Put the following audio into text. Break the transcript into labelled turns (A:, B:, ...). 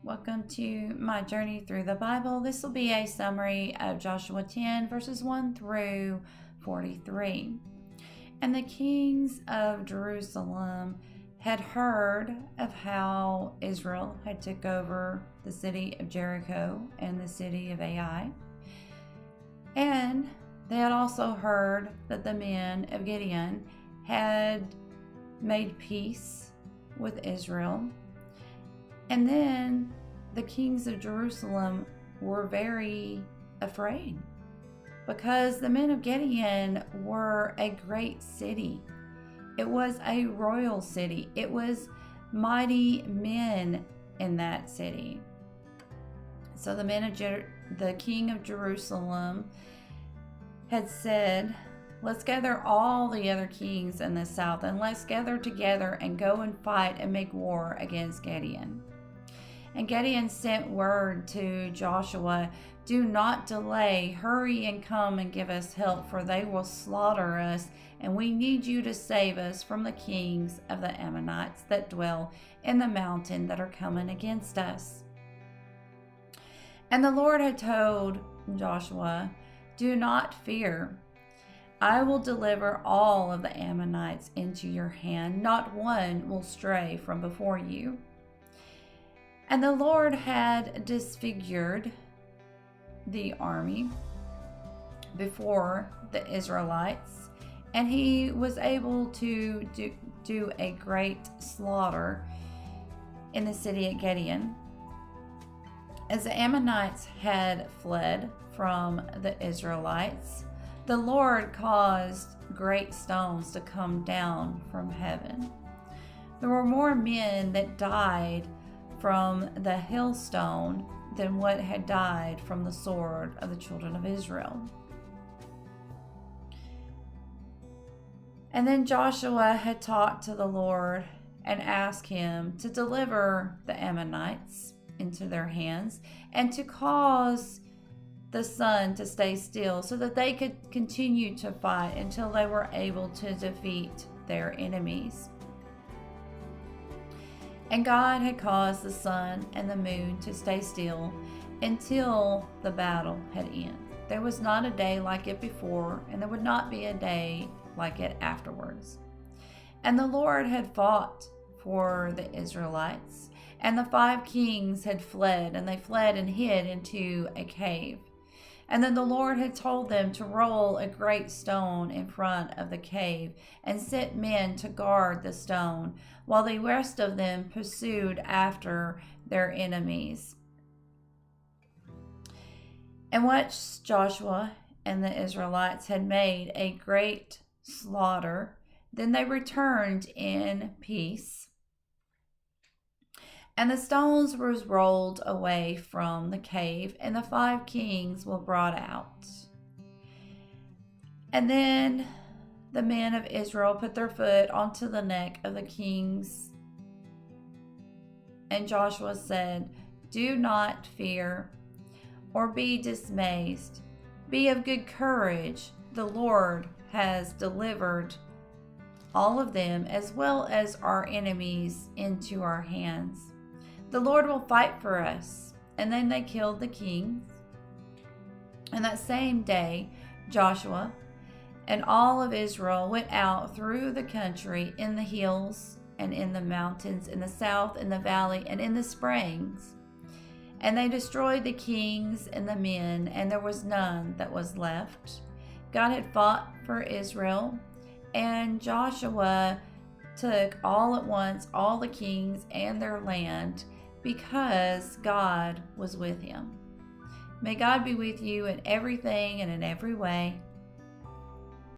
A: Welcome to my journey through the Bible. This will be a summary of Joshua 10, verses 1 through 43. And the kings of Jerusalem had heard of how Israel had took over the city of Jericho and the city of Ai. And they had also heard that the men of Gideon had made peace with Israel. And then the kings of Jerusalem were very afraid because the men of Gideon were a great city. It was a royal city. It was mighty men in that city. So the king of Jerusalem had said, let's gather all the other kings in the south and let's gather together and go and fight and make war against Gideon. And Gideon sent word to Joshua, do not delay, hurry and come and give us help, for they will slaughter us, and we need you to save us from the kings of the Ammonites that dwell in the mountain that are coming against us. And the Lord had told Joshua, do not fear. I will deliver all of the Ammonites into your hand. Not one will stray from before you. And the Lord had disfigured the army before the Israelites, and he was able to do a great slaughter in the city of Gideon. As the Ammonites had fled from the Israelites, the Lord caused great stones to come down from heaven. There were more men that died from the hailstone than what had died from the sword of the children of Israel. And then Joshua had talked to the Lord and asked him to deliver the Ammonites into their hands and to cause the sun to stay still so that they could continue to fight until they were able to defeat their enemies. And God had caused the sun and the moon to stay still until the battle had ended. There was not a day like it before, and there would not be a day like it afterwards. And the Lord had fought for the Israelites, and the 5 kings had fled, and they fled and hid into a cave. And then the Lord had told them to roll a great stone in front of the cave and set men to guard the stone, while the rest of them pursued after their enemies. And once Joshua and the Israelites had made a great slaughter, then they returned in peace. And the stones were rolled away from the cave, and the 5 kings were brought out. And then the men of Israel put their foot onto the neck of the kings. And Joshua said, do not fear or be dismayed. Be of good courage. The Lord has delivered all of them, as well as our enemies, into our hands. The Lord will fight for us. And then they killed the kings. And that same day, Joshua and all of Israel went out through the country, in the hills and in the mountains, in the south, in the valley, and in the springs. And they destroyed the kings and the men, and there was none that was left. God had fought for Israel, and Joshua took all at once all the kings and their land, because God was with him. May God be with you in everything and in every way.